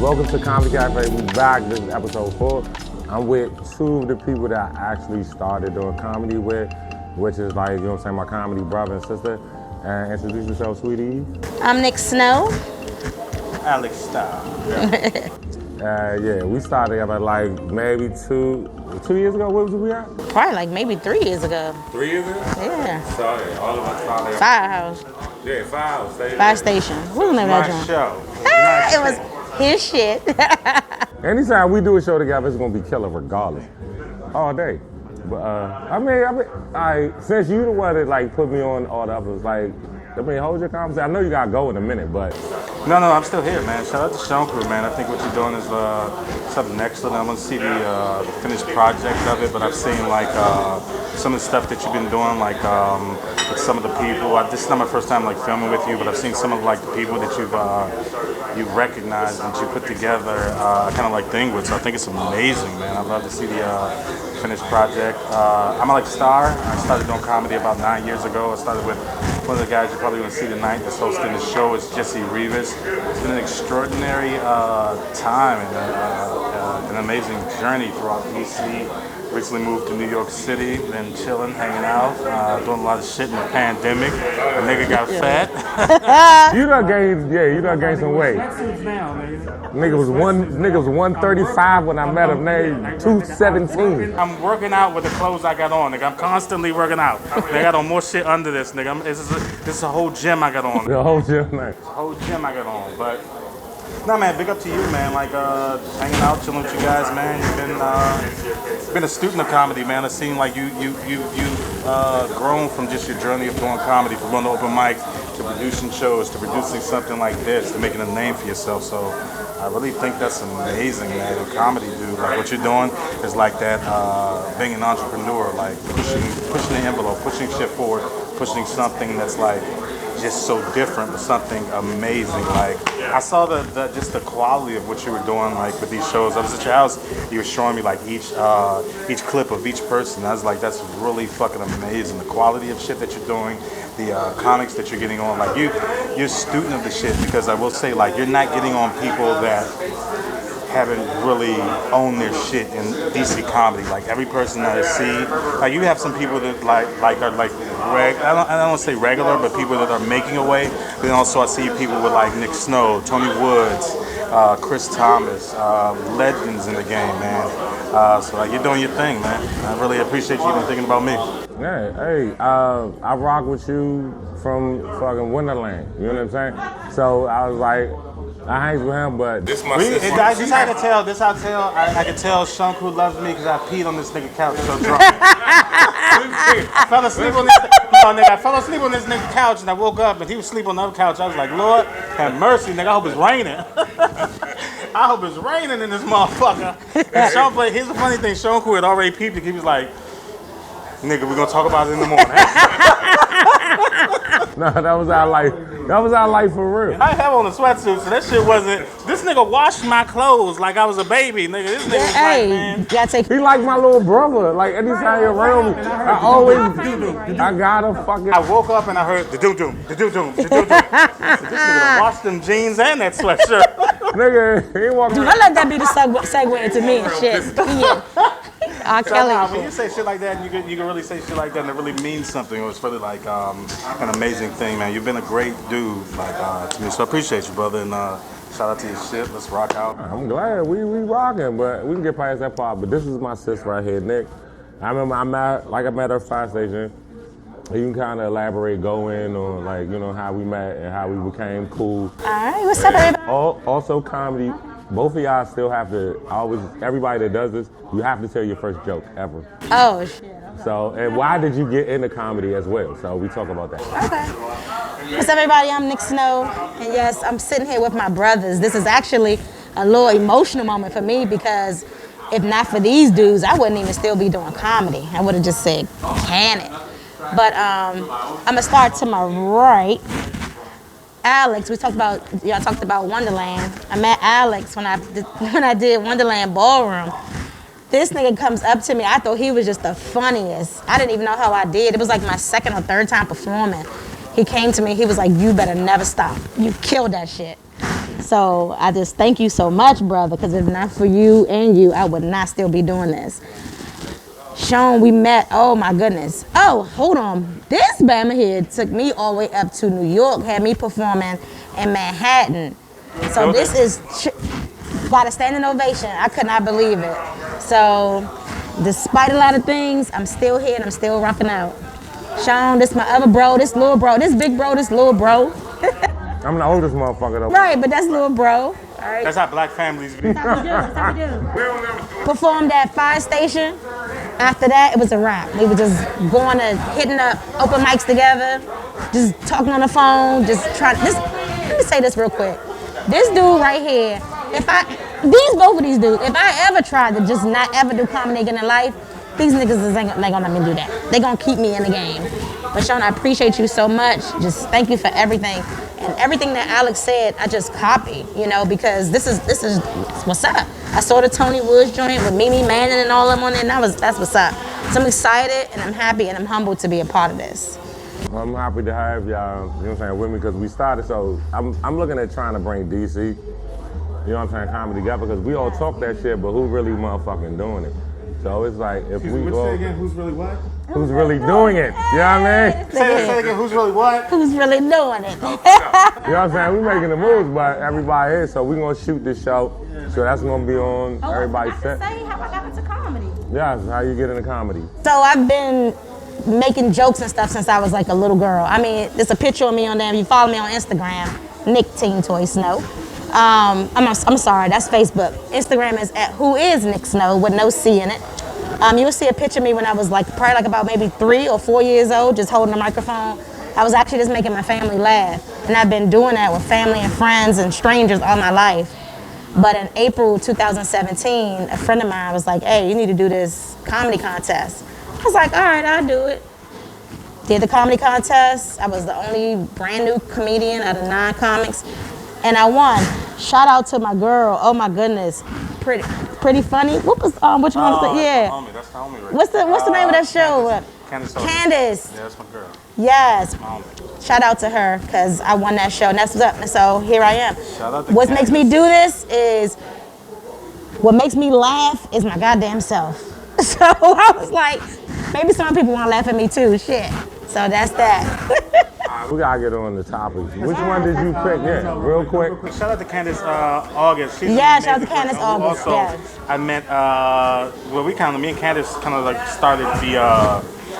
Welcome to Comedy Cafe. We back. This is episode 4. I'm with two of the people that I actually started doing comedy with, which is like, you know what I'm saying, my comedy brother and sister. And introduce yourself, sweetie. I'm Nik Snow. Alex Starr. Yeah, we started together like maybe two years ago. What was we at? Probably like maybe 3 years ago. 3 years ago? Yeah. Sorry, all of us started. Firehouse. Yeah, Firehouse. Fire Station. What was the name of that My joint? show. It was his shit. Anytime we do a show together, it's gonna be killer regardless, all day. But since you the one that like put me on all the others, like, hold your conversation. I know you gotta go in a minute, but No, I'm still here, man. Shout out to Shone Crew, man. I think what you're doing is something excellent. I'm gonna see the finished project of it, but I've seen like some of the stuff that you've been doing, like with some of the people. This is not my first time like filming with you, but I've seen some of like the people that you've recognized and you put together kind of like thing with. So I think it's amazing, man. I'd love to see the finished project. I'm Alex Starr. I started doing comedy about 9 years ago. I started with one of the guys you're probably going to see tonight that's hosting the show is Jesse Rivas. It's been an extraordinary time and an amazing journey throughout DC. Recently moved to New York City, been chilling, hanging out, doing a lot of shit in the pandemic. A nigga got fat. you done gained some weight. Nigga was 135 when I met him. Now 217. I'm working out with the clothes I got on, nigga. I'm constantly working out. They got on more shit under this, nigga. This is a whole gym I got on. The whole gym, man. The whole gym I got on, but nah, man, big up to you, man. Like hanging out, chilling with you guys, man. You've been a student of comedy, man. It seemed like you've grown from just your journey of doing comedy, from going to open mics to producing shows to producing something like this to making a name for yourself. So I really think that's amazing, man. In comedy, dude, like what you're doing is like that being an entrepreneur, like pushing the envelope, pushing shit forward, pushing something that's like just so different, but something amazing. Like I saw just the quality of what you were doing, like with these shows. I was at your house, you were showing me like each clip of each person. I was like, that's really fucking amazing. The quality of shit that you're doing, the comics that you're getting on, like you're a student of the shit, because I will say, like, you're not getting on people that haven't really owned their shit in DC comedy. Like every person that I see, like you have some people that like are like I don't want to say regular, but people that are making a way. But then also I see people with like Nik Snow, Tony Woods, Chris Thomas, legends in the game, man. So like you're doing your thing, man. I really appreciate you even thinking about me. Yeah, hey, I rock with you from fucking Wonderland. You know what I'm saying? So I was like, I hangs with him, but this my sister. I can tell Shone Crew loves me because I peed on this nigga couch so drunk. I fell asleep on this nigga couch and I woke up and he was asleep on the other couch. I was like, Lord, have mercy, nigga. I hope it's raining. I hope it's raining in this motherfucker. And Shone, but here's the funny thing, Shone Crew had already peeped it. He was like, nigga, we're gonna talk about it in the morning. No, that was our life. That was our life for real. I have on a sweatsuit, so that shit wasn't. This nigga washed my clothes like I was a baby, nigga. This nigga was like, man. He like my little brother. Like anytime you're around me, I gotta fucking. I woke up and I heard the doom. So this nigga done washed them jeans and that sweatshirt. Nigga, he walking. Do not let that be the segue into me and shit. Yeah. Kelly. When you say shit like that, you can really say shit like that and it really means something. It's really like an amazing thing, man. You've been a great dude, like to me. So I appreciate you, brother, and shout out to your shit. Let's rock out. I'm glad we rocking, but we can get past that part. But this is my sis right here, Nik. I remember I met her at Fire Station. You can kind of elaborate, go in on like, you know, how we met and how we became cool. All right, what's up, everybody? Also comedy. Both of y'all still have to everybody that does this, you have to tell your first joke ever. Oh, shit. So, and why did you get into comedy as well? So we talk about that. Okay. What's up, everybody? I'm Nik Snow. And yes, I'm sitting here with my brothers. This is actually a little emotional moment for me because if not for these dudes, I wouldn't even still be doing comedy. I would have just said, can it? But I'm going to start to my right. Alex, y'all talked about Wonderland. I met Alex when I did Wonderland Ballroom. This nigga comes up to me. I thought he was just the funniest. I didn't even know how I did. It was like my second or third time performing. He came to me, he was like, you better never stop. You killed that shit. So I just thank you so much, brother, because if not for you and you, I would not still be doing this. Shone, we met, oh my goodness. Oh, hold on. This Bama here took me all the way up to New York, had me performing in Manhattan. So this is, got a standing ovation. I could not believe it. So despite a lot of things, I'm still here and I'm still rocking out. Shone, this my other bro, this little bro, this big bro, this little bro. I'm the oldest motherfucker though. Right, but that's little bro. All right. That's how black families be. That's how we do. That's how we do. Performed at Fire Station. After that, it was a wrap. We were just going to hitting up open mics together, just talking on the phone, just trying. Let me say this real quick. This dude right here, both of these dudes, if I ever tried to just not ever do comedy again in life, these niggas ain't gonna let me do that. They gonna keep me in the game. But Shone, I appreciate you so much. Just thank you for everything. And everything that Alex said, I just copy, because this is what's up. I saw the Tony Woods joint with Mimi Manning and all of them on it, and that's what's up. So I'm excited and I'm happy and I'm humbled to be a part of this. I'm happy to have y'all, with me because we started. So I'm looking at trying to bring DC, comedy together because we all talk that shit, but who really motherfucking doing it? So it's like if we go. Say again, who's really what? Who's really doing it? You know what I mean? Say again, who's really what? Who's really doing it? You know what I'm saying? We making the moves, but everybody is. So we gonna shoot this show. So that's gonna be on everybody's set. Say how I got into comedy. Yeah, how you get into comedy. So I've been making jokes and stuff since I was like a little girl. I mean, there's a picture of me on there. If you follow me on Instagram, Nik Snow. I'm sorry, that's Facebook. Instagram is at Who Is Nik Snow with no C in it. You'll see a picture of me when I was probably about maybe 3 or 4 years old, just holding a microphone. I was actually just making my family laugh. And I've been doing that with family and friends and strangers all my life. But in April 2017, a friend of mine was like, hey, you need to do this comedy contest. I was like, all right, I'll do it. Did the comedy contest. I was the only brand new comedian out of 9 comics. And I won. Shout out to my girl. Oh my goodness. Pretty funny. What was which one was it? Yeah. That's the homie right What's the name of that show? Candace. Yeah, that's my girl. Yes. That's my homie. Shout out to her because I won that show and that's what's up. So here I am. Shout out to What Candace. makes me do this is what makes me laugh is my goddamn self. So I was like, maybe some people want to laugh at me too. Shit. So that's that. We gotta get on the topics. Which one did you pick? Yeah, real quick. Shout out to Candace August. She's Yeah, an shout out to amazing Candace person. August, Also, yes. I met, me and Candace kind of like started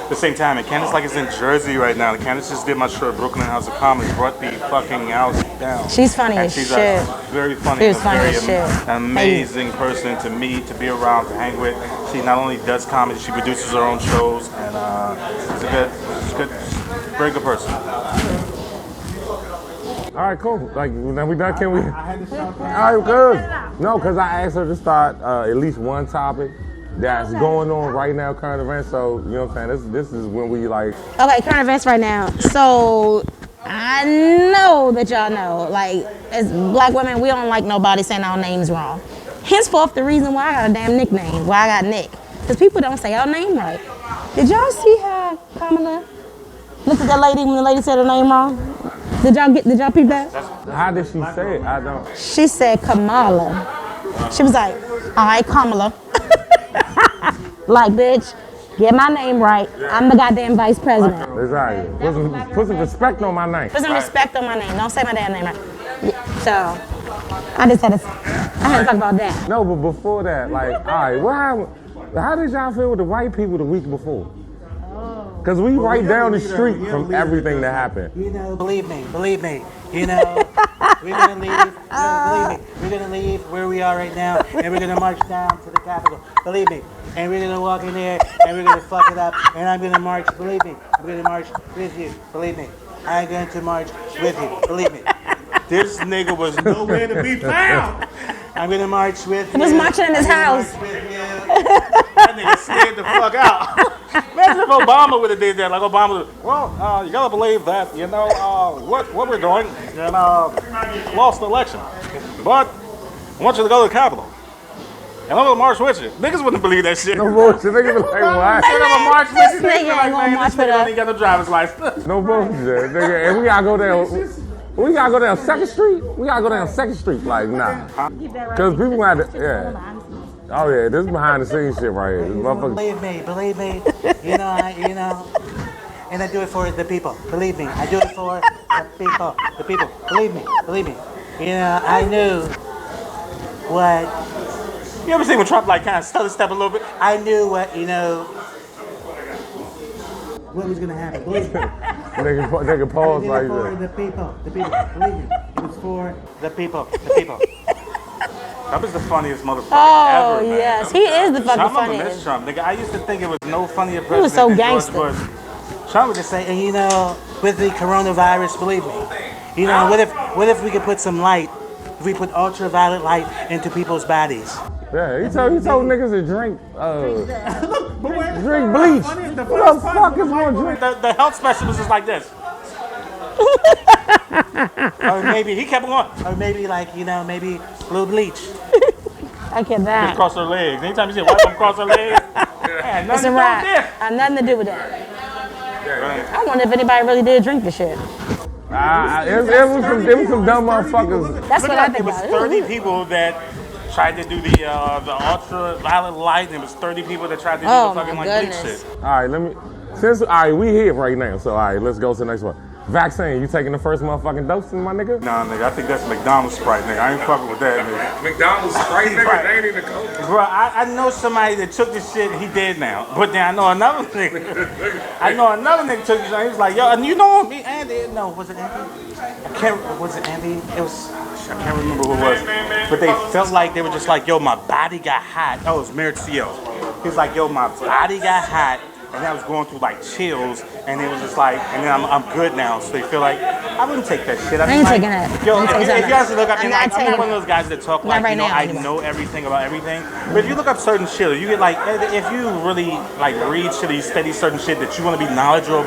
the same time. And Candace is in Jersey right now. And Candace just did my show at Brooklyn House of Comedy, brought the fucking house down. She's funny and as she's shit. Very funny. She's and funny very as shit. amazing person to meet, to be around, to hang with. She not only does comedy, she produces her own shows, and she's a good, very good person. All right, cool. Now we done. Can we? I had to shout All right, good. No, because I asked her to start at least one topic that's going on right now, current events. So, you know what I'm saying? This is when we Okay, current events right now. So I know that y'all know, as black women, we don't like nobody saying our names wrong. Henceforth, the reason why I got a damn nickname, why I got Nick. Because people don't say our name right. Did y'all see how Kamala looked at that lady when the lady said her name wrong? Did y'all peep that? How did she say it? I don't. She said Kamala. She was like, all right, Kamala. Like, bitch, get my name right. I'm the goddamn vice president. Exactly. Put some respect on my name. Put some respect on my name. Don't say my damn name right. Yeah, so, I had to talk about that. No, but before that, all right, what happened? How did y'all feel with the white people the week before? Because we right down the street from everything that happened. Believe me, we're gonna leave, believe me, we're gonna leave where we are right now, and we're gonna march down to the Capitol, believe me, and we're gonna walk in there, and we're gonna fuck it up, and I'm gonna march, believe me, I'm gonna march with you, believe me, I'm going to march with you, believe me. This nigga was nowhere to be found. I'm gonna march with you. He was marching in his house. That nigga scared the fuck out. Imagine if Obama would have did that. Like Obama, you gotta believe that, what we're doing, and lost the election. But I want you to go to the Capitol. And I'm gonna march with you. Niggas wouldn't believe that shit. No bullshit. Niggas be like, what? I'm gonna march with you. This nigga ain't gonna march This with nigga us. don't even got no driver's license. No bullshit. Nigga, and we gotta go there. We gotta go down 2nd Street? We gotta go down 2nd Street. Like, nah. Because people had to, yeah. Oh, yeah, this is behind the scenes shit right here. This motherfucker. Believe me. You know. And I do it for the people. Believe me, I do it for the people. Believe me. You know, I knew what. You ever seen when Trump like kind of stutter step a little bit? I knew what what was gonna happen. Believe me. Nigga pause like for that. the people. Believe me, it was for the people. Trump is the funniest motherfucker Oh, ever, man. yes. He is the fucking I'm gonna funniest. miss Trump, nigga. I used to think it was no funnier president was so than gangster. George Bush. Trump would just say, and with the coronavirus, believe me, what if we could put some light, if we put ultraviolet light into people's bodies? Yeah, he told niggas to drink drink bleach. What the fuck is gonna drink? The health specialist is like this. Or maybe he kept going. Or maybe maybe a little bleach. I Just cannot. cross her legs. Anytime you see a white woman cross her legs, yeah, nothing It's to a do with wrap. this. I have nothing to do with that. Right. I wonder if anybody really did drink the shit. It was some dumb motherfuckers. That's Look what at I think it was about 30 people that tried to do the ultraviolet light, and it was 30 people that tried to do Oh, the fucking my like bleach goodness. shit. All right, we here right now. So, all right, let's go to the next one. Vaccine, you taking the first motherfucking dose, my nigga? Nah, nigga, I think that's McDonald's Sprite, nigga. I ain't fucking with that, nigga. McDonald's Sprite, Right. They ain't even coke. Bro, I know somebody that took this shit. He dead now. But then I know another nigga. Took this shit. He was like, yo, and you know me, Andy. No, was it Andy? Was it Andy? It was. I can't remember who it was. But they felt like they were just like, yo, my body got hot. Oh, it was Amir Price. He was like, yo, my body got hot. And I was going through like chills, and it was just like, and then I'm good now. So they feel like I wouldn't take that shit. I ain't taking that. Yo, Let me tell you if something. you guys look up, I'm and not like, I'm taking not one it. of those guys that talk like, right now, I anyway. know everything about everything. But if you look up certain shit, you get like, if you really like read shit, you study certain shit that you want to be knowledgeable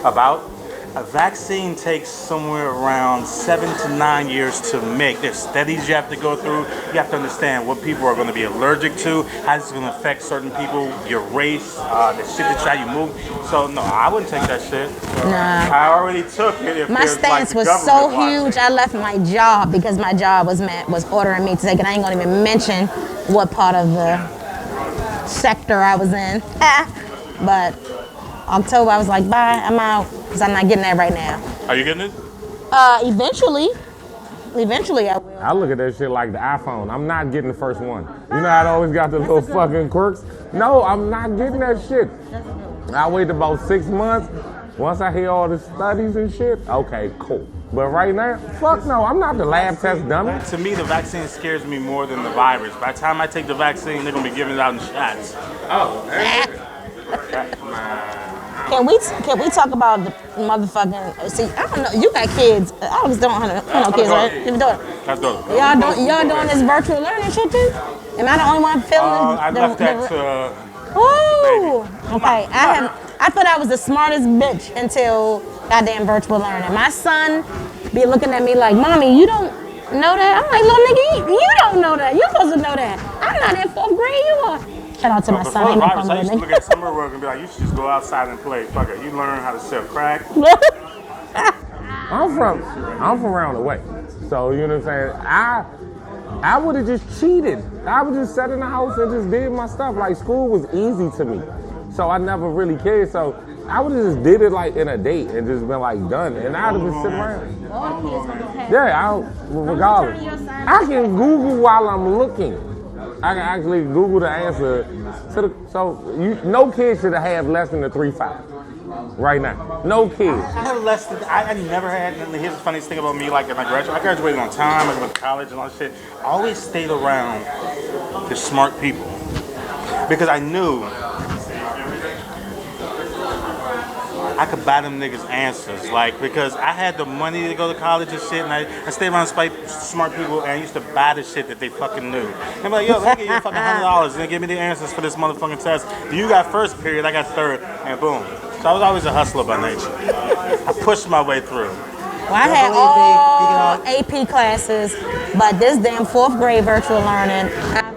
about. A vaccine takes somewhere around 7 to 9 years to make. There's studies you have to go through. You have to understand what people are going to be allergic to, how it's going to affect certain people, your race, the shit that you move. So no, I wouldn't take that shit. Nah. I already took it. If My there's, stance the was government so watching. huge, I left my job because my job was ordering me to take it. I ain't gonna even mention what part of the sector I was in. But October, I was like, bye, I'm out, because I'm not getting that right now. Are you getting it? Eventually I will. I look at that shit like the iPhone. I'm not getting the first one. You know how it always got the little fucking quirks? No, I'm not getting that shit. I wait about 6 months. Once I hear all the studies and shit, okay, cool. But right now, fuck no, I'm not the lab test dummy. To me, the vaccine scares me more than the virus. By the time I take the vaccine, they're gonna be giving it out in shots. Oh, Can we talk about the motherfucking? See, I don't know. You got kids. Alex don't have no kids, right? You have a daughter. That's dope. Y'all doing this virtual learning shit too? Am I the only one feeling? I left that to. Ooh. Okay. I thought I was the smartest bitch until goddamn virtual learning. My son be looking at me like, "Mommy, you don't know that?" I'm like, "Little nigga, you don't know that. You're supposed to know that. I'm not in 4th grade. You are." Shout out to my son. Before Ain't the no virus, I fun used to with look at summer work and be like, you should just go outside and play. Fuck it. You learn how to sell crack. I'm from around the way. So, you know what I'm saying? I would have just cheated. I would just sat in the house and just did my stuff. Like, school was easy to me. So I never really cared. So I would have just did it like in a date and just been like done. And I'd have been sitting around. Yeah, regardless. I can Google while I'm looking. I can actually Google the answer to no kid should have less than a 3.5 right now. No kid. I had less than, I never had, and here's the funniest thing about me, like when I graduated on time, I went to college and all that shit. I always stayed around the smart people because I knew I could buy them niggas answers, like, because I had the money to go to college and shit, and I stayed around smart people, and I used to buy the shit that they fucking knew. And I'm like, yo, let me get you fucking $100, and they give me the answers for this motherfucking test. You got first period, I got third, and boom. So I was always a hustler by nature. I pushed my way through. Well, I had all AP classes, but this damn 4th grade virtual learning.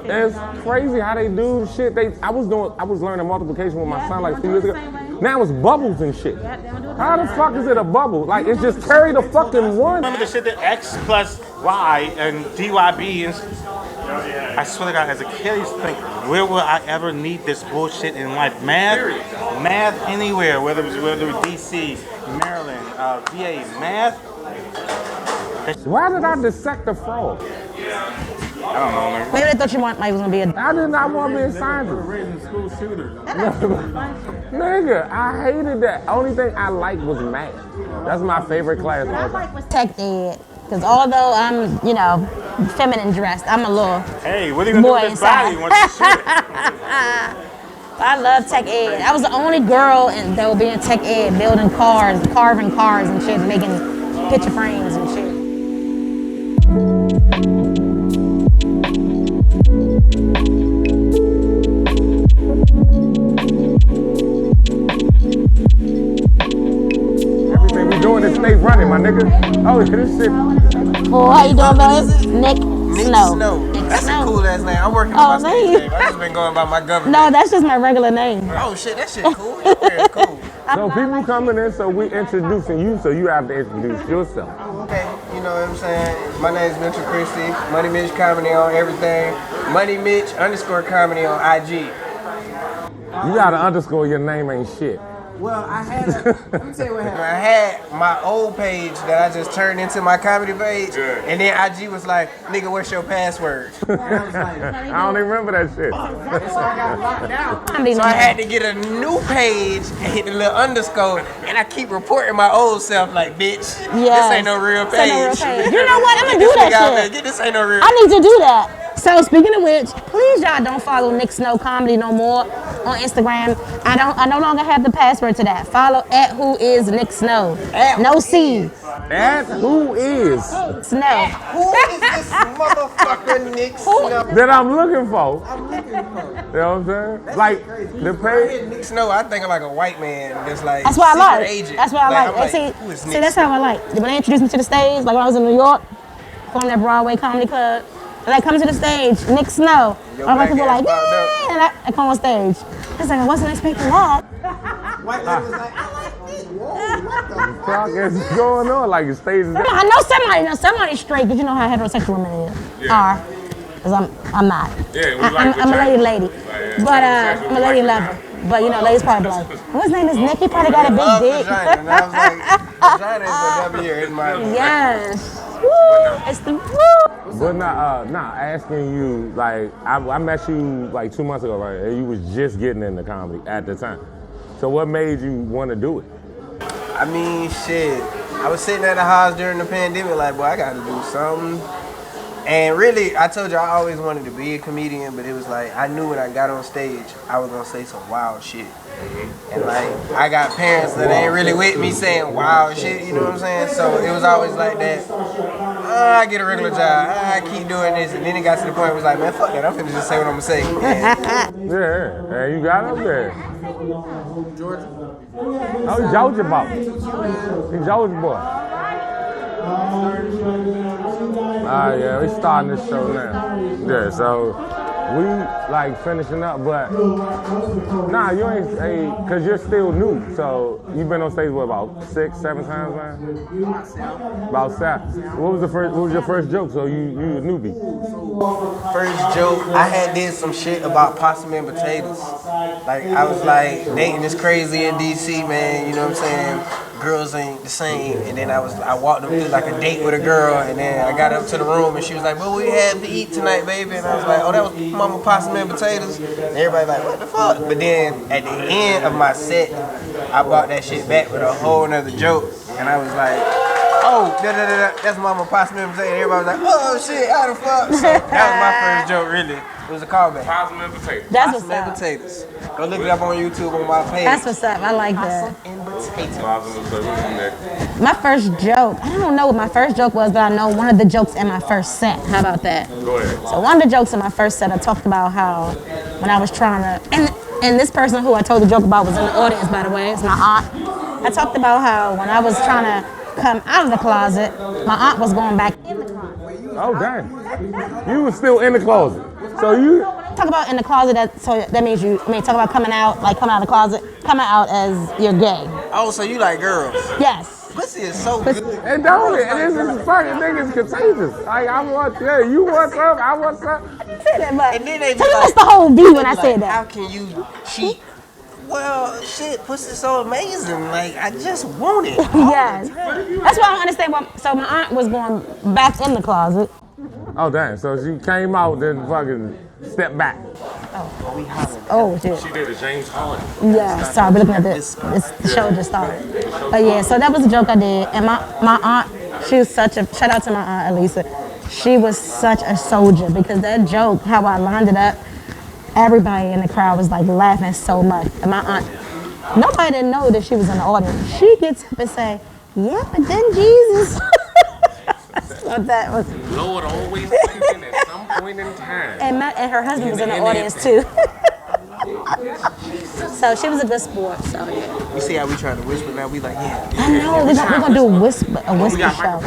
It's crazy how they do shit. I was learning multiplication with my son like 2 years ago. Now it's bubbles and shit. How the fuck is it a bubble? Like, it's just carry the fucking one. Remember the shit that X plus Y and DYB and I swear to God, as a kid, I used to think, where will I ever need this bullshit in life? Math anywhere, whether it was DC, Maryland, VA, math. Why did I dissect the frog? I don't know, man. Maybe they thought you was gonna be a. I did not want to be a scientist. Raising school shooters. Nigga, I hated that. Only thing I liked was math. That's my favorite class. Tech ed. Because although I'm, you know, feminine dressed, I'm a little Hey, what are you gonna do with this body once you shoot it? I love tech ed. I was the only girl that would be in tech ed, building cars, carving cars and shit, making picture frames and shit. Everything we doing is stay running, my nigga. Oh, this shit. Oh, how you doing, guys? Nik Snow. That's a cool ass name. I'm working Oh, on my thank stage you. name. I just been going by my government. No, that's just my regular name. Oh shit, that shit cool. You're very cool. So people coming in, so we introducing you, so you have to introduce yourself. Okay, you know what I'm saying? My name is Mitch Christie. Money Mitch Comedy on everything. Money Mitch _ comedy on IG. You gotta underscore your name ain't shit. Well, I had, let me tell you what happened. I had my old page that I just turned into my comedy page, and then IG was like, nigga, what's your password? And I was like, I don't even remember that shit. so I got locked out. So I had to get a new page and hit the little underscore, and I keep reporting my old self like, bitch, this ain't no real page. You know what? I'm gonna do that shit. This ain't no real. I need to do that. So speaking of which, please y'all don't follow Nik Snow Comedy no more on Instagram. I no longer have the password to that. Follow @whoisNik Snow. No C. Who is Snow. Who is this motherfucker Nik Snow? that I'm looking for? I'm looking for. You know what I'm saying? Like the page. Nik Snow, I think of like a white man that's like That's what I secret like. agent. That's what I like. I'm See, who is see, Nik that's how I like. When they introduced me to the stage, like when I was in New York, from that Broadway comedy club, and I come to the stage, Nik Snow. All my people like, yeah, and I come on stage. It's like I wasn't expecting that. White lady was like, I like this. Whoa, what the Fuck is going on? Like the stage is. I know somebody's straight, because you know how heterosexual women are. Because I'm not. Yeah, we I'm a lady. But I'm a lady lover. But you know, ladies probably like, what's his name is Nick? He probably got a big dick. vagina. And I was like, vagina is a W in my Yes. Woo! It's the woo! But not asking you, like, I met you like 2 months ago, right? And you was just getting into comedy at the time. So what made you want to do it? I mean, shit. I was sitting at the house during the pandemic like, boy, I gotta do something. And really, I told you I always wanted to be a comedian, but it was like, I knew when I got on stage, I was gonna say some wild shit. And like, I got parents that ain't really with me saying wild shit, you know what I'm saying? So it was always like that, I get a regular job, I keep doing this. And then it got to the point where it was like, man, fuck that, I'm finna just say what I'm gonna say. Yeah, you got up there. Georgia. Oh, Georgia boy. He's Georgia boy. Yeah, we starting this show now. Yeah, so we like finishing up, but nah, you ain't, cause you're still new. So you've been on stage what, about 6, 7 times, man? About 7. What was your first joke? So you a newbie. First joke, I had did some shit about possum and potatoes. Like I was like, dating is crazy in DC, man. You know what I'm saying? Girls ain't the same. And then I walked up through like a date with a girl, and then I got up to the room and she was like, "What we had to eat tonight, baby?" And I was like, "Oh, that was Mama Possum and potatoes." And everybody like, "What the fuck?" But then at the end of my set, I brought that shit back with a whole nother joke, and I was like, "Oh, that's Mama Possum and potatoes." And everybody was like, "Oh shit, how the fuck?" So that was my first joke, really. It was a callback. Possum and potatoes. That's what's Possum and up. potatoes. Go look it up on YouTube on my page. That's what's up. I like that. And potatoes. Possum and potatoes. My first joke, I don't know what my first joke was, but I know one of the jokes in my first set. How about that? Go ahead. So one of the jokes in my first set, I talked about how when I was trying to, and this person who I told the joke about was in the audience, by the way, it's my aunt. I talked about how when I was trying to come out of the closet, my aunt was going back in the closet. Oh, damn. You was still in the closet. So you... talk about in the closet, so that means talk about coming out of the closet, coming out as you're gay. Oh, so you like girls? Yes. Pussy is so good. And don't it? And this is fucking niggas contagious. Like, I want, yeah, you want some, I want some. I didn't say that, but And then they be tell me like- what's the whole view when I Like, said that. how can you cheat? Well, shit, pussy's so amazing. Like, I just want it. Yes. That's why I don't understand why. So my aunt was going back in the closet. Oh, damn. So she came out, then fucking stepped back. Oh, shit. She did a James Harden. Yeah, sorry, we're looking at this. The show just started. But yeah, so that was a joke I did. And my aunt, she was such a, shout out to my aunt Elisa. She was such a soldier because that joke, how I lined it up, everybody in the crowd was like laughing so much. And my aunt, nobody didn't know that she was in the audience. She gets up and say, yeah, but then Jesus. So that was. Lord always thinking at some point in time. And her husband was in the audience too. So she was a good sport. So yeah. You see how we trying to whisper now? We like, yeah. I know we're gonna do a whisper show.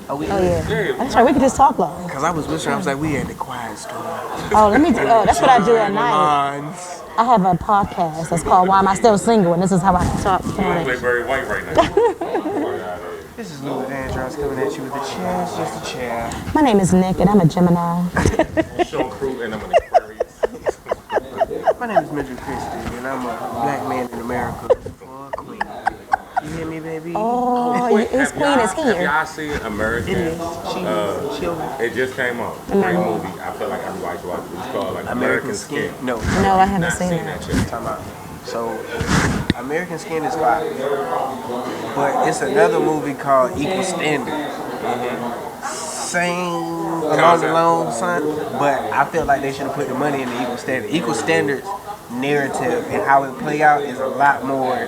Oh, we Oh yeah. That's right. We could just talk loud. Because I was whispering, I was like, we at the quiet store. Oh, that's what I do at night. I have a podcast that's called Why Am I Still Single, and this is how I talk. Play very white right now. This is Louis Andros coming at you with a chair. It's just a chair. My name is Nik, and I'm a Gemini. Shone Crew, and I'm an Aquarius. My name is Mitch Christie, and I'm a black man in America for a queen. You hear me, baby? Oh, his queen is Have here. y'all seen American? It just came out. Great movie. I feel like everybody should watch it. It's called like American Skin. No. No, I haven't Not seen seen that. that shit. Time out. So, American Skin is fire. But it's another movie called Equal Standard. Same along the lines, son. But I feel like they should have put the money in the Equal Standard. Equal Standard's narrative and how it play out is a lot more.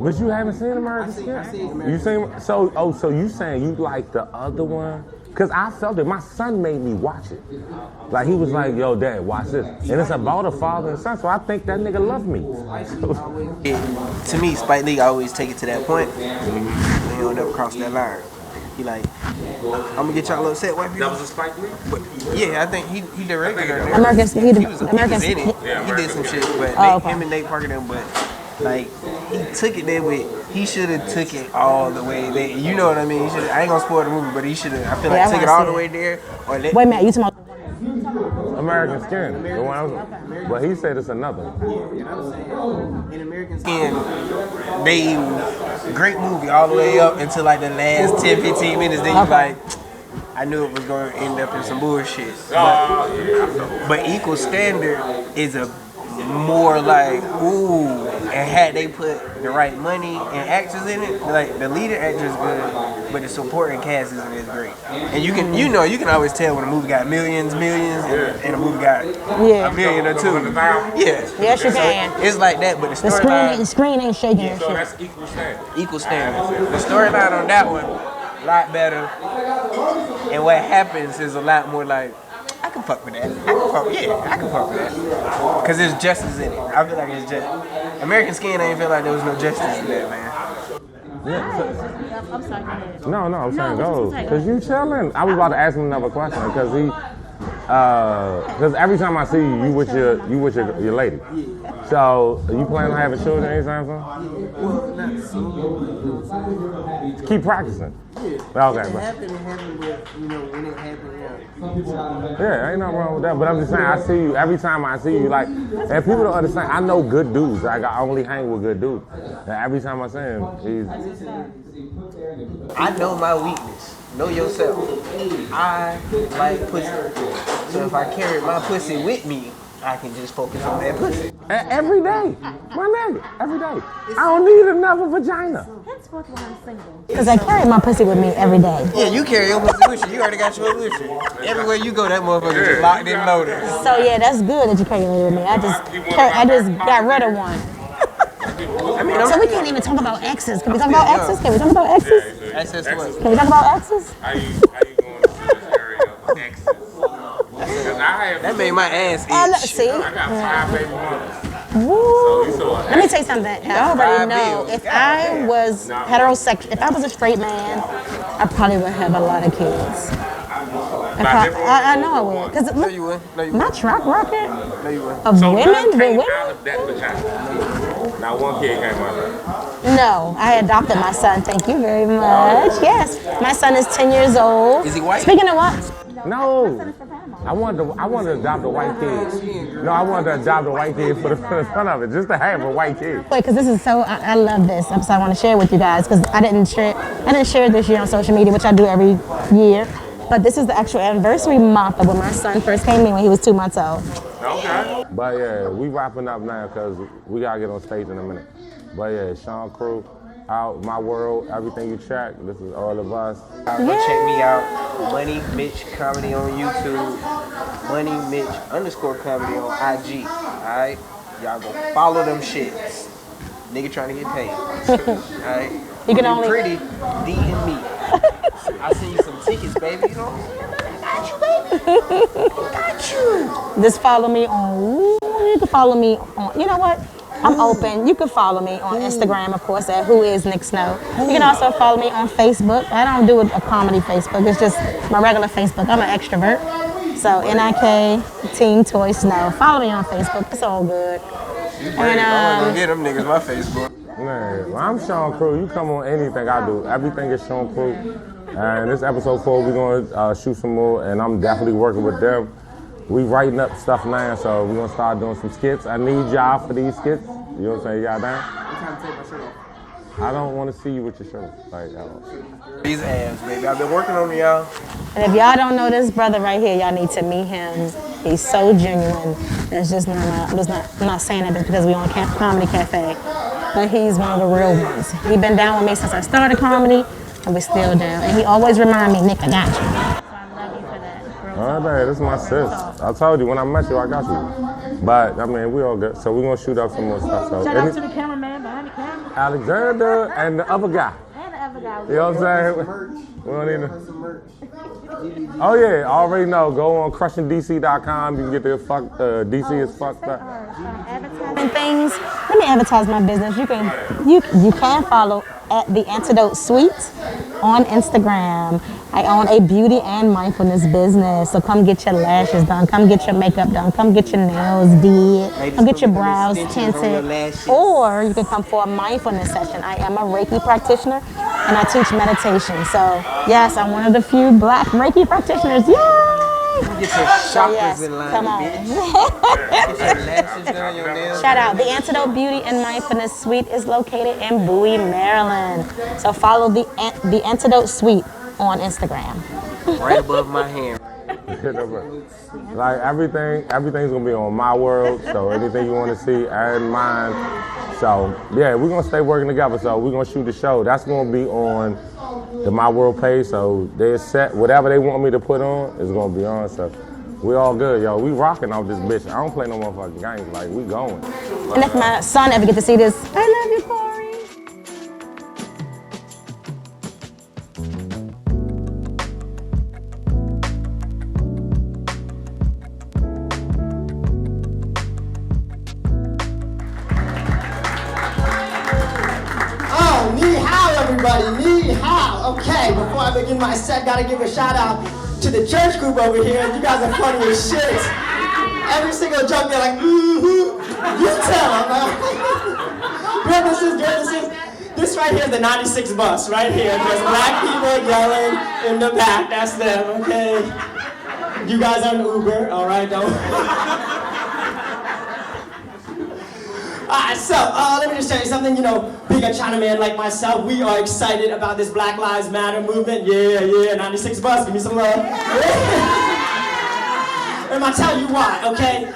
But you haven't seen American Skin? You seen? So you saying you like the other one? Cause I felt it. My son made me watch it. Like he was like, "Yo, Dad, watch this," and it's about a father and son. So I think that nigga loved me. To me, Spike Lee always take it to that point. When he'll never cross that line. He like, I'm gonna get y'all upset, white people. That was a Spike Lee? But yeah, I think he directed her. American Skin. He was American in it. Yeah, He did some shit, but him and Nate Parker them, but like he took it there with. He should have took it all the way there. You know what I mean? I ain't gonna spoil the movie, but he should have. I feel like took it all the way there. Or Wait a minute, you talking about? American Skin. The one I was, but he said it's another. In American Skin, they great movie all the way up until like the last 10-15 minutes. Then you like, I knew it was going to end up in some bullshit. But Equal Standard is a more like, ooh, and had they put the right money and actors in it, like the leading actor is good, but the supporting cast is great. And you can always tell when a movie got millions, and a movie got a million or two. Yeah. Yes, you can. It's like that, but the storyline. The screen ain't shaking and So shit. that's Equal Standard. Equal Standard. The storyline on that one, a lot better. And what happens is a lot more like, I can fuck with that. I can fuck with that. Because there's justice in it. I feel like it's just. American Skin, I ain't feel like there was no justice in that, man. Yeah, I'm sorry. no, I'm saying go. Cause you chilling. I was about to ask him another question because cause every time I see you, you with your lady. So you planning on having children anytime soon? Well, not soon. Keep practicing. Okay, but It happened, but when it happened, yeah, ain't nothing wrong with that. But I'm just saying, I see you every time I see you. Like, and people don't understand. I know good dudes. Like, I only hang with good dudes. And every time I see him, I know my weakness. Know yourself. I like pussy. So if I carry my pussy with me, I can just focus on that pussy. Every day, my nigga, every day. I don't need another vagina. Because I carry my pussy with me every day. Yeah, you carry your pussy with you. You already got yours with you. Everywhere you go, that motherfucker just locked in loaded. So yeah, that's good that you carry it with me. I just got rid of one. I mean, So we can't even talk about exes. Can we talk about exes? Can we talk about exes? access to what? Can we talk about exes? How you going to this area of Texas? That made my ass itch. See? I got 5 baby mamas. Woo. Let me tell you something. I already know if I was heterosexual, if I was a straight man, I probably would have a lot of kids. I know I would. Cause No, you would. No, you my would. track record No, you would. of So women none with came women. out of that vagina. Not one kid came out of that. No, I adopted my son. Thank you very much. Yes, my son is 10 years old. Is he white? Speaking of what? No. I wanted to adopt a white kid. No, I wanted to adopt a white kid for the fun of it, just to have a white kid. Wait, because this is so, I love this. So I want to share with you guys because I didn't share it this year on social media, which I do every year. But this is the actual anniversary month of when my son first came in when he was 2 months old. Okay. But yeah, we wrapping up now because we gotta get on stage in a minute. But yeah, Shone Crew, out my world, everything you check. This is all of us. Go check me out. Money Mitch Comedy on YouTube. Money Mitch _comedy on IG. Alright? Y'all go follow them shits. Nigga trying to get paid. Alright? You can Be only pretty, DM me. I'll send you some tickets, baby. You know? I got you, baby. Got you. just follow me on. You can follow me on. You know what? I'm open. You can follow me on Instagram, of course, at Who Is Nik Snow. You can also follow me on Facebook. I don't do a comedy Facebook. It's just my regular Facebook. I'm an extrovert. So NIK Team Toy Snow. Follow me on Facebook. It's all good. And I'm gonna get them niggas my Facebook. Man, well, I'm Shone Crew. You come on anything I do. Everything is Shone Crew. And this episode 4, we're gonna shoot some more, and I'm definitely working with them. We writing up stuff now, so we're gonna start doing some skits. I need y'all for these skits. You know what I'm saying? Y'all down? I don't want to see you with your shirt. Like, These abs, baby. I've been working on y'all. And if y'all don't know this brother right here, y'all need to meet him. He's so genuine. It's just I'm not saying that just because we on Comedy Cafe, but he's one of the real ones. He been down with me since I started comedy, and we're still down. And he always remind me, Nick, I got you. So I love you for that. all right, this is my sis. I told you when I met you, I got you. But I mean, we all good. So we're gonna shoot up some more stuff. So Shout out to the cameraman behind the camera. Alexander and the other guy. And the other guy. You know what I'm saying? We don't need to. Oh yeah, I already know. Go on crushingdc.com. You can get the DC is fucked up. Advertising things. Let me advertise my business. You can follow at The Antidote Suite on Instagram. I own a beauty and mindfulness business. So come get your lashes done. Come get your makeup done. Come get your nails did. Come get your brows tinted. Or you can come for a mindfulness session. I am a Reiki practitioner and I teach meditation. So yes, I'm one of the few black Reiki practitioners. Yay! Get your chakras in line, come on. bitch. Get your lashes done, your nails. Shout out. The Antidote Beauty and Mindfulness Suite is located in Bowie, Maryland. So follow the Antidote Suite on Instagram. Right above my hand. Like everything's gonna be on my world. So anything you want to see, and mine. So yeah, we're gonna stay working together. So we're gonna shoot the show. That's gonna be on the My World page. So they're set. Whatever they want me to put on is gonna be on. So we all good, yo. We rocking off this bitch. I don't play no motherfucking games. Like we going. And if my son ever get to see this, I love you, Corey. Everybody, ni hao. Okay, before I begin my set, gotta give a shout out to the church group over here. You guys are funny as shit. Every single joke, they're like, you tell them. Goodnesses. This right here is the 96 bus, right here. There's black people yelling in the back. That's them, okay? You guys are an Uber, all right? Don't. Alright, so let me just tell you something, being a Chinaman like myself, we are excited about this Black Lives Matter movement. Yeah, 96 bus, give me some love. And I'll tell you why, okay?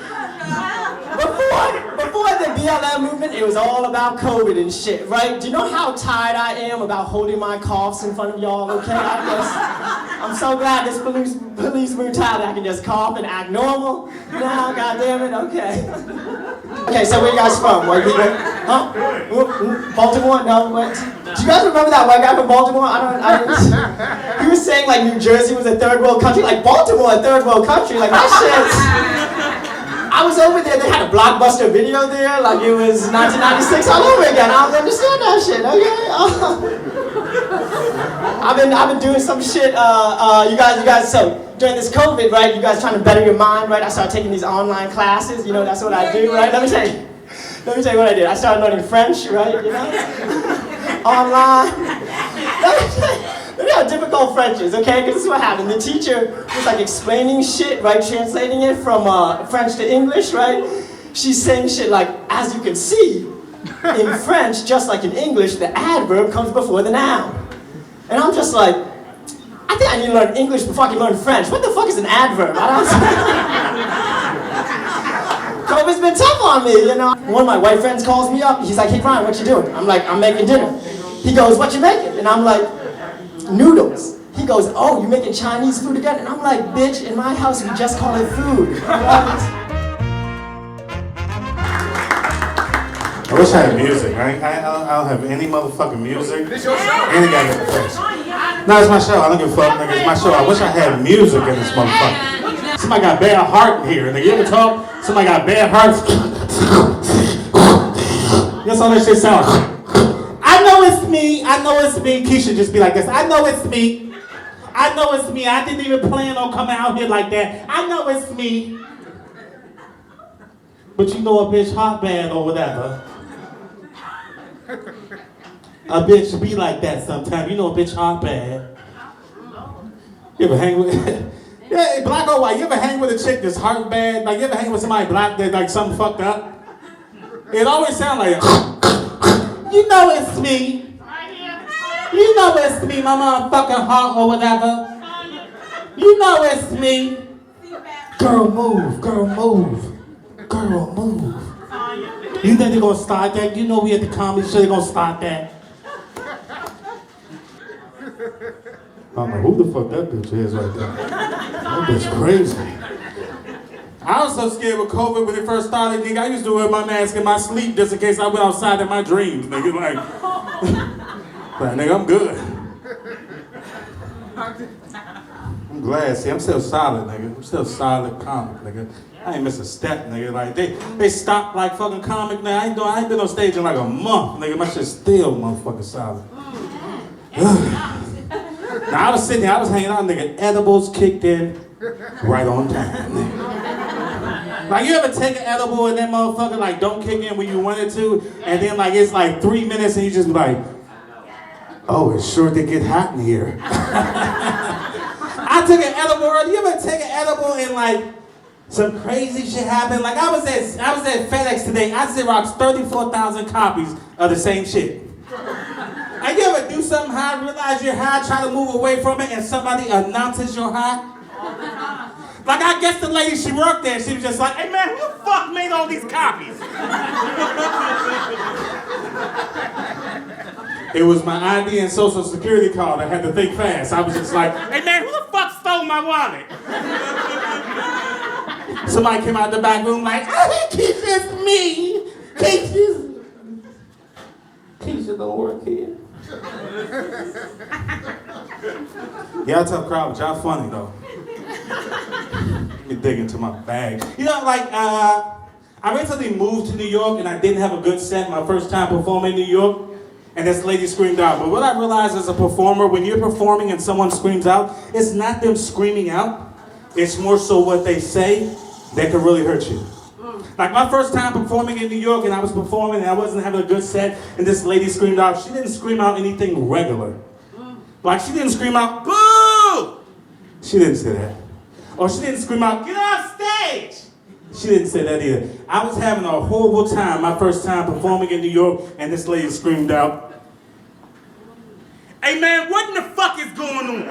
Before the BLM movement, it was all about COVID and shit, right? Do you know how tired I am about holding my coughs in front of y'all, okay? I'm so glad this police brutality, I can just cough and act normal. Now, goddammit, okay. Okay, so where you guys from? White people? Huh? Baltimore? No, what? Do you guys remember that white guy from Baltimore? He was saying like New Jersey was a third world country. Like Baltimore, a third world country. Like that shit. I was over there, they had a Blockbuster video there, like it was 1996 all over again. I don't understand that shit, okay? I've been doing some shit, you guys, so during this COVID, right, you guys trying to better your mind, right? I started taking these online classes, you know, that's what I do, right? Let me tell you what I did. I started learning French, right, you know? Online. Let me how difficult French is, okay? Because this is what happened. The teacher was like explaining shit, right? Translating it from French to English, right? She's saying shit like, as you can see, in French, just like in English, the adverb comes before the noun. And I'm just like, I think I need to learn English before I can learn French. What the fuck is an adverb? I don't COVID's been tough on me, you know? One of my white friends calls me up. He's like, hey, Brian, what you doing? I'm like, I'm making dinner. He goes, what you making? And I'm like, noodles. He goes, oh, you making Chinese food again? And I'm like, bitch, in my house, we just call it food. What? I wish I had music. I don't have any motherfucking music. Any goddamn place. No, it's my show. I don't give a fuck, nigga. It's my show. I wish I had music in this motherfucker. Somebody got bad heart in here. Nigga, you ever talk? Somebody got bad heart. That's all that shit sounds like. I know it's me. I know it's me. Keisha just be like this. I know it's me. I know it's me. I didn't even plan on coming out here like that. I know it's me. But you know a bitch hot bad or whatever. A bitch be like that sometimes. You know a bitch hot bad. You ever hang with... Yeah, black or white. You ever hang with a chick that's heart bad? Like, you ever hang with somebody black that like something fucked up? It always sounds like... You know it's me. You know it's me, my motherfucking heart or whatever. You know it's me. Girl, move. Girl, move. Girl, move. You think they're gonna start that? You know we at the comedy show, they're gonna start that. I don't know who the fuck that bitch is right there. That bitch crazy. I was so scared with COVID when it first started, nigga. I used to wear my mask in my sleep just in case I went outside in my dreams, nigga. Like, nigga, I'm good. I'm glad. See, I'm still solid, nigga. I'm still solid comic, nigga. I ain't miss a step, nigga. Like, they stopped like fucking comic now. I ain't been on stage in like a month, nigga. My shit's still motherfucking solid. Now, I was sitting here, I was hanging out, nigga. Edibles kicked in right on time, nigga. Like, you ever take an edible and that motherfucker, like, don't kick in when you wanted to, and then, like, it's like 3 minutes and you just be like, oh, it sure did get hot in here. I took an edible earlier. You ever take an edible and, like, some crazy shit happened? Like, I was at FedEx today. I Xeroxed 34,000 copies of the same shit. And you ever do something high, realize you're high, try to move away from it, and somebody announces you're high? Like, I guess the lady, she worked there, she was just like, hey man, who the fuck made all these copies? It was my ID and social security card. I had to think fast. I was just like, hey man, who the fuck stole my wallet? Somebody came out the back room like, oh, Keisha's me. Keisha don't work here. Y'all tough crowd, but y'all funny though. Let me dig into my bag. You know, like, I recently moved to New York and I didn't have a good set my first time performing in New York. And this lady screamed out. But what I realized as a performer, when you're performing and someone screams out, it's not them screaming out. It's more so what they say that can really hurt you. Like my first time performing in New York, and I was performing and I wasn't having a good set, and this lady screamed out. She didn't scream out anything regular. Like she didn't scream out, boo! She didn't say that. Or she didn't scream out, get off stage! She didn't say that either. I was having a horrible time my first time performing in New York, and this lady screamed out, hey man, what in the fuck is going on?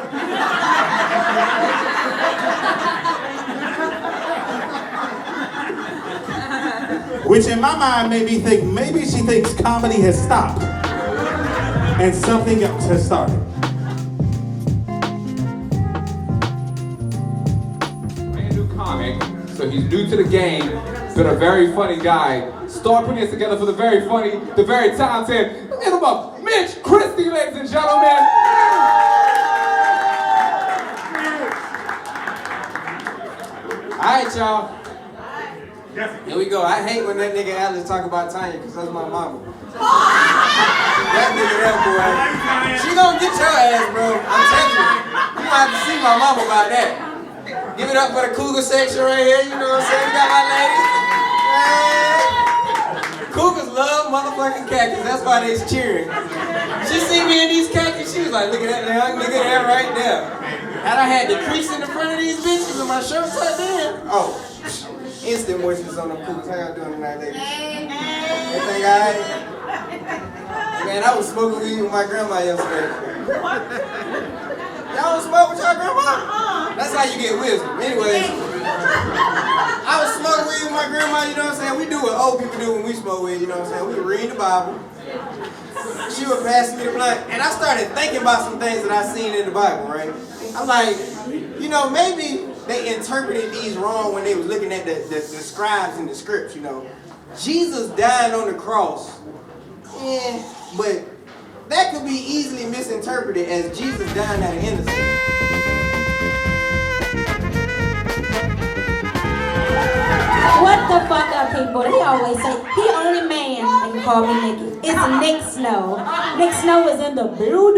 Which in my mind made me think maybe she thinks comedy has stopped and something else has started. Brand new comic, so he's new to the game, but a very funny guy. Start putting this together for the very funny, the very talented, look at him up, Mitch Christie, ladies and gentlemen. All right, y'all. Here we go. I hate when that nigga Alex talk about Tanya, because that's my mama. That nigga, that boy. She gonna get your ass, bro. I'm telling you. You gonna have to see my mama about that. Give it up for the cougar section right here, you know what I'm saying? We got my ladies. Cougars love motherfucking khakis, that's why they's cheering. She seen me in these khakis, she was like, look at that young nigga there right there. And I had the crease in the front of these bitches and my shirt tucked in. Oh, instant moistness on them cougars. How y'all doing tonight, ladies? Everything all right? Man, I was smoking weed with my grandma yesterday. Y'all don't smoke with y'all grandma? That's how you get wisdom. Anyways, I was smoking weed with my grandma, you know what I'm saying? We do what old people do when we smoke weed, you know what I'm saying? We read the Bible. She would pass me the blunt, and I started thinking about some things that I seen in the Bible, right? I'm like, you know, maybe they interpreted these wrong when they was looking at the scribes and the scripts, you know. Jesus dying on the cross, but that could be easily misinterpreted as Jesus dying out of innocence. What the fuck up, people? They always say, he only man that can call me Nikki. It's Nik Snow. Nik Snow is in the building. Woo!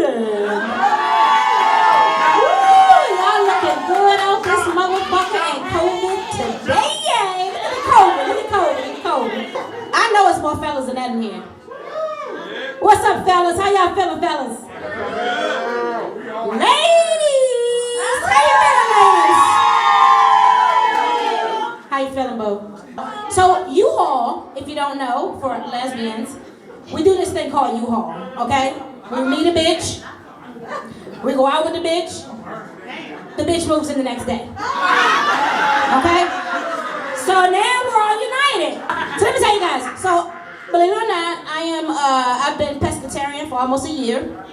Y'all looking good out this motherfucker and COVID today, yay! Look at COVID. I know it's more fellas than that in here. What's up, fellas? How y'all feeling, fellas? Ladies! How you feeling, ladies? How you feeling, boo? So U-Haul, if you don't know, for lesbians, we do this thing called U-Haul, okay? We meet a bitch, we go out with the bitch moves in the next day, okay? So now we're all united. So let me tell you guys, so believe it or not, I've been pescatarian for almost a year.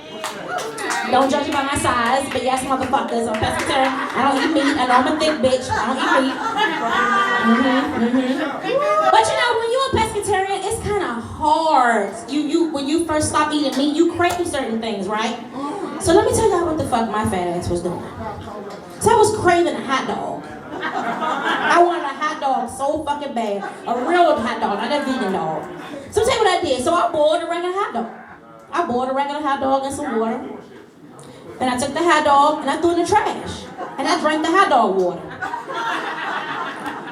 Don't judge me by my size, but yes, motherfuckers, I'm pescatarian. I don't eat meat. I know I'm a thick bitch. I don't eat meat. But you know, when you're a pescatarian, it's kind of hard. When you first stop eating meat, you crave certain things, right? So let me tell y'all what the fuck my fat ass was doing. So I was craving a hot dog. I wanted a hot dog so fucking bad. A real hot dog, not a vegan dog. So tell you what I did. So I boiled a regular hot dog. I boiled a regular hot dog in some water. Then I took the hot dog and I threw it in the trash. And I drank the hot dog water.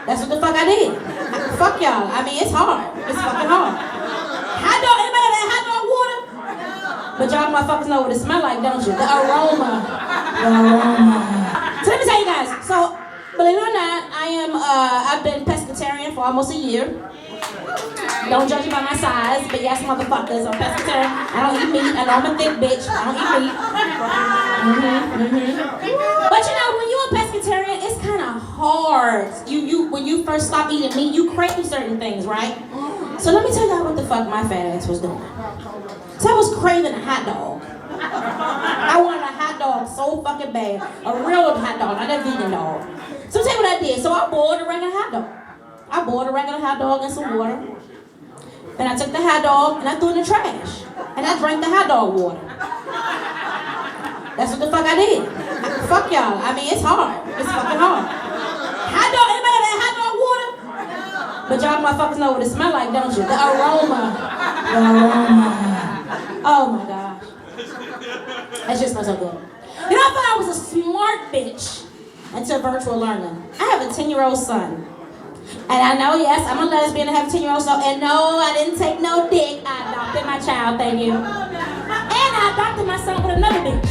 That's what the fuck I did. Fuck y'all. I mean, it's hard. It's fucking hard. Hot dog, anybody have hot dog water? But y'all motherfuckers know what it smells like, don't you? The aroma. So let me tell you guys. So, believe it or not, I've been pescatarian for almost a year. Don't judge me by my size, but yes, motherfuckers, I'm pescatarian. I don't eat meat. I know I'm a thick bitch. I don't eat meat. But you know, when you're a pescatarian, it's kind of hard. When you first stop eating meat, you crave certain things, right? So let me tell y'all what the fuck my fat ass was doing. So I was craving a hot dog. I wanted a hot dog so fucking bad. A real hot dog, not a vegan dog. So tell you what I did. So I boiled a regular hot dog. I boiled a regular hot dog in some water. Then I took the hot dog and I threw it in the trash. And I drank the hot dog water. That's what the fuck I did. Fuck y'all. I mean, it's hard. It's fucking hard. Hot dog, anybody have hot dog water? But y'all motherfuckers know what it smells like, don't you? The aroma. Oh my gosh. That just smells so good. You know, I thought I was a smart bitch until virtual learning. I have a 10-year-old son. And I know, yes, I'm a lesbian, I have a 10-year-old son, and no, I didn't take no dick. I adopted my child, thank you. And I adopted my son with another bitch.